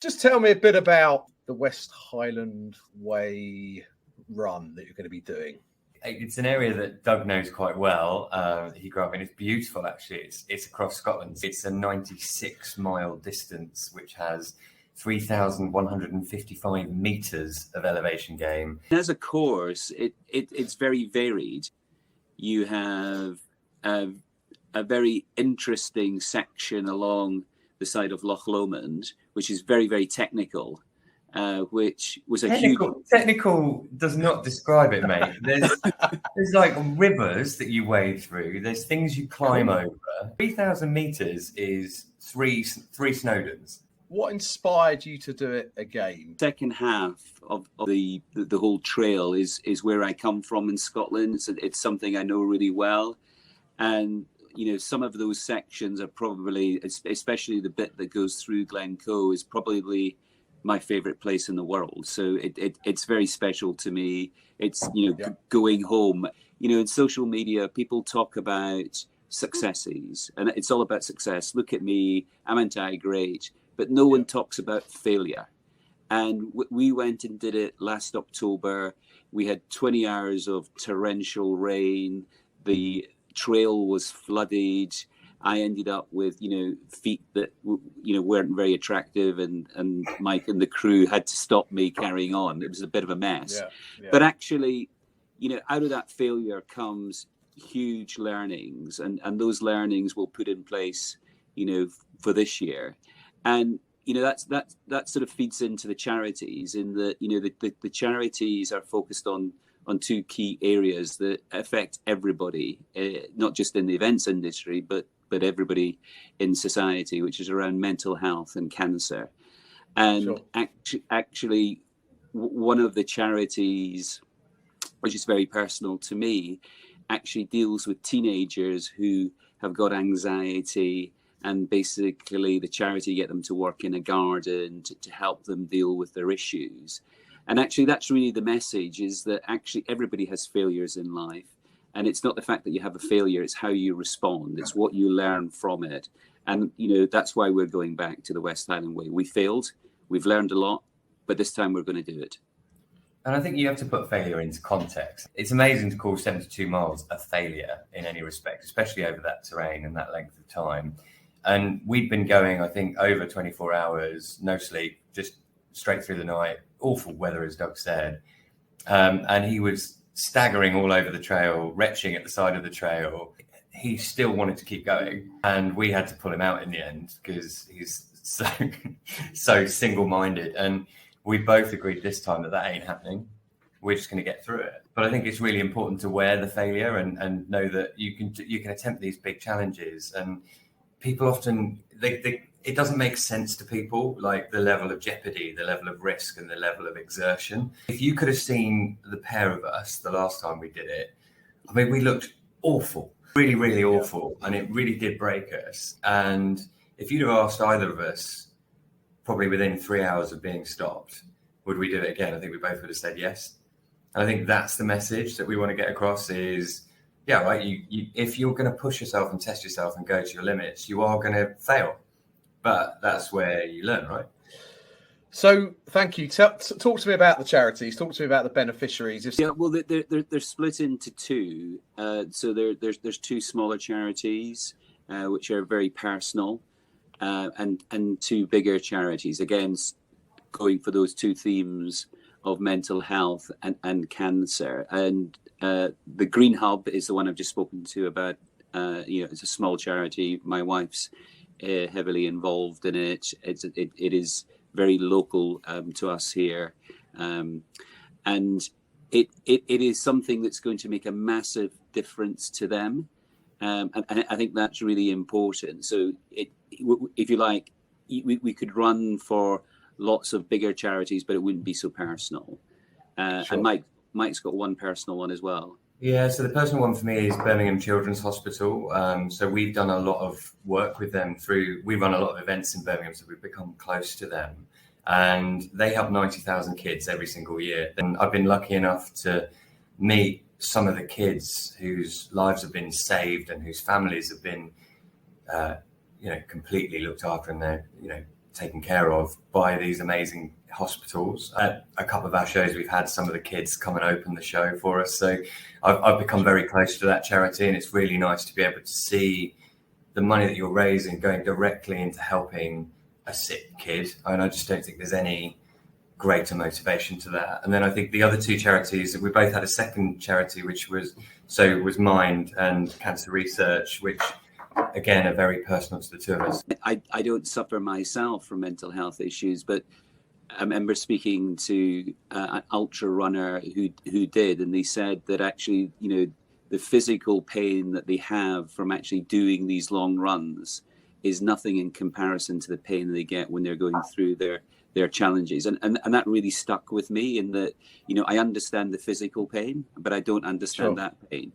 Just tell me a bit about the West Highland Way run that you're going to be doing. It's an area that Doug knows quite well. He grew up in. It's beautiful, actually. It's across Scotland. It's a 96-mile distance, which has 3,155 metres of elevation gain. As a course, it's very varied. You have a very interesting section along the side of Loch Lomond, which is very, very technical, which was a huge... Technical does not describe it, mate. There's like rivers that you wade through. There's things you climb over. 3,000 metres is three Snowdons. What inspired you to do it again? Second half of the whole trail is where I come from in Scotland. It's something I know really well. And some of those sections are probably, especially the bit that goes through Glencoe, is probably my favorite place in the world. So it's very special to me. It's, going home. In social media, people talk about successes, and it's all about success. Look at me, I'm anti-great, but no one talks about failure. And we went and did it last October. We had 20 hours of torrential rain. The trail was flooded. I ended up with, feet that, weren't very attractive, and Mike and the crew had to stop me carrying on. It was a bit of a mess. Yeah. But actually, out of that failure comes huge learnings, and those learnings we'll put in place, for this year. And, that sort of feeds into the charities, in that, the charities are focused on two key areas that affect everybody, not just in the events industry, but everybody in society, which is around mental health and cancer. And sure. Actually, one of the charities, which is very personal to me, actually deals with teenagers who have got anxiety, and basically the charity get them to work in a garden to help them deal with their issues. And actually, that's really the message, is that actually everybody has failures in life. And it's not the fact that you have a failure, it's how you respond. It's what you learn from it. And, that's why we're going back to the West Highland Way. We failed, we've learned a lot, but this time we're going to do it. And I think you have to put failure into context. It's amazing to call 72 miles a failure in any respect, especially over that terrain and that length of time. And we'd been going, I think, over 24 hours, no sleep, just straight through the night. Awful weather, as Doug said. And he was staggering all over the trail, retching at the side of the trail. He still wanted to keep going. And we had to pull him out in the end because he's so single-minded. And we both agreed this time that ain't happening. We're just going to get through it. But I think it's really important to wear the failure and know that you can attempt these big challenges. And people often, it doesn't make sense to people, like the level of jeopardy, the level of risk, and the level of exertion. If you could have seen the pair of us the last time we did it, I mean, we looked awful, really, really awful. And it really did break us. And if you'd have asked either of us, probably within 3 hours of being stopped, would we do it again? I think we both would have said yes. And I think that's the message that we want to get across is, yeah, right. You if you're going to push yourself and test yourself and go to your limits, you are going to fail. But that's where you learn, right? So, thank you. Talk to me about the charities. Talk to me about the beneficiaries. Yeah, well, they're split into two. So there's two smaller charities, which are very personal, and two bigger charities. Again, going for those two themes of mental health and cancer. And the Green Hub is the one I've just spoken to about. It's a small charity. My wife's heavily involved in it. It is very local to us here, and it is something that's going to make a massive difference to them, and I think that's really important. So if you like, we could run for lots of bigger charities, but it wouldn't be so personal. Sure. And Mike's got one personal one as well. Yeah, so the personal one for me is Birmingham Children's Hospital. So we've done a lot of work with them we run a lot of events in Birmingham, so we've become close to them. And they help 90,000 kids every single year. And I've been lucky enough to meet some of the kids whose lives have been saved and whose families have been, completely looked after, and they're, taken care of by these amazing hospitals. At a couple of our shows, we've had some of the kids come and open the show for us. So I've become very close to that charity, and it's really nice to be able to see the money that you're raising going directly into helping a sick kid. And I just don't think there's any greater motivation to that. And then I think the other two charities, we both had a second charity, which was Mind and Cancer Research, which again are very personal to the two of us. I don't suffer myself from mental health issues, but I remember speaking to an ultra runner who did, and they said that actually, you know, the physical pain that they have from actually doing these long runs is nothing in comparison to the pain they get when they're going through their challenges. And that really stuck with me, in that, you know, I understand the physical pain, but I don't understand that pain.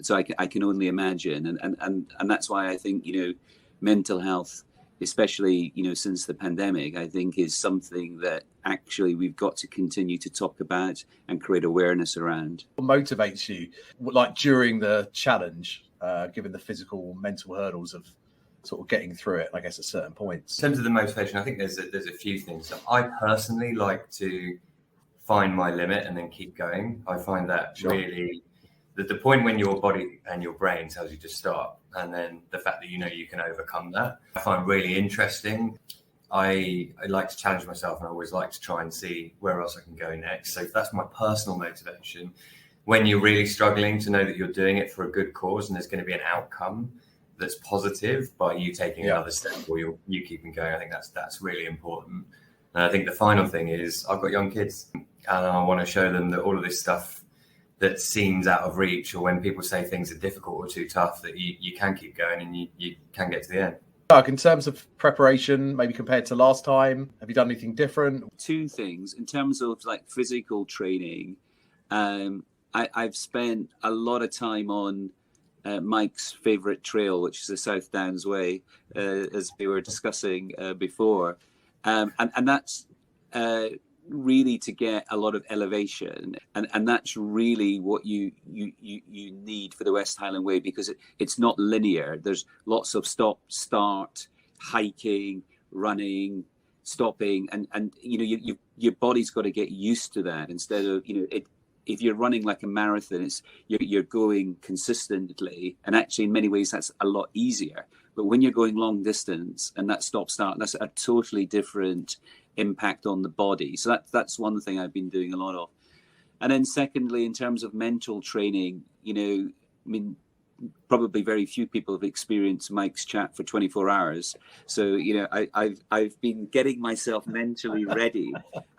So I can only imagine. And that's why I think, you know, mental health, especially, you know, since the pandemic, I think is something that actually we've got to continue to talk about and create awareness around. What motivates you, like during the challenge, given the physical, mental hurdles of sort of getting through it, I guess, at certain points? In terms of the motivation, I think there's a few things. So I personally like to find my limit and then keep going. I find that really the point when your body and your brain tells you to stop, and then the fact that you know you can overcome that, I find really interesting. I like to challenge myself, and I always like to try and see where else I can go next. So that's my personal motivation. When you're really struggling, to know that you're doing it for a good cause and there's going to be an outcome that's positive by you taking another step, or you keeping going, I think that's really important. And I think the final thing is, I've got young kids, and I want to show them that all of this stuff that seems out of reach, or when people say things are difficult or too tough, that you can keep going and you can get to the end. Doug, in terms of preparation, maybe compared to last time, have you done anything different? Two things. In terms of like physical training, I've spent a lot of time on Mike's favourite trail, which is the South Downs Way, as we were discussing before. And that's really to get a lot of elevation, and that's really what you need for the West Highland Way, because it's not linear. There's lots of stop, start, hiking, running, stopping, and you know, your body's got to get used to that. Instead of, you know, if you're running like a marathon, you're going consistently, and actually in many ways that's a lot easier. But when you're going long distance and that stop start, that's a totally different impact on the body. So that's one thing I've been doing a lot of. And then secondly, in terms of mental training, you know, I mean, probably very few people have experienced Mike's chat for 24 hours. So, you know, I've been getting myself mentally ready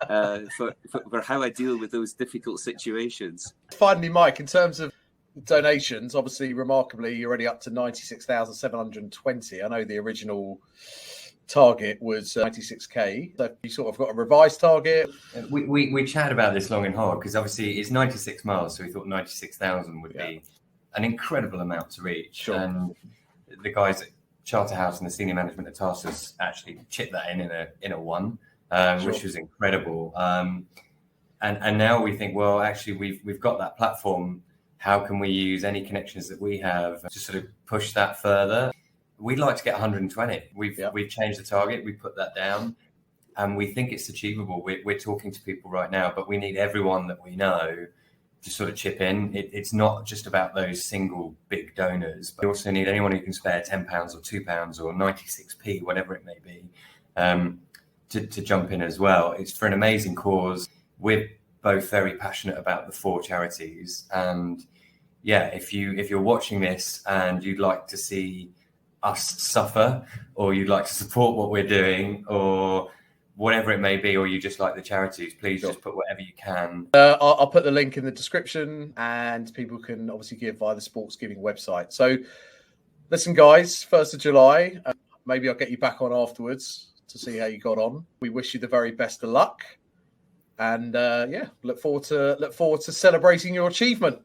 for how I deal with those difficult situations. Finally, Mike, in terms of donations, obviously, remarkably, you're already up to 96,720. I know the original target was 96k. So you sort of got a revised target. We chatted about this long and hard, because obviously it's 96 miles, so we thought 96,000 would be an incredible amount to reach. And the guys at Charterhouse and the senior management at Tarsus actually chipped that in a one, which was incredible. And now we think, well, actually we've got that platform. How can we use any connections that we have to sort of push that further? We'd like to get 120. We've changed the target. We put that down, and we think it's achievable. We're talking to people right now, but we need everyone that we know to sort of chip in. It's not just about those single big donors, but we also need anyone who can spare £10 or £2 or 96p, whatever it may be, to jump in as well. It's for an amazing cause. We're both very passionate about the four charities, and if you're watching this and you'd like to see us suffer, or you'd like to support what we're doing, or whatever it may be, or you just like the charities, please just put whatever you can. I'll put the link in the description, and people can obviously give via the Sports Giving website. So listen, guys, 1st of July, maybe I'll get you back on afterwards to see how you got on. We wish you the very best of luck, and look forward to celebrating your achievement.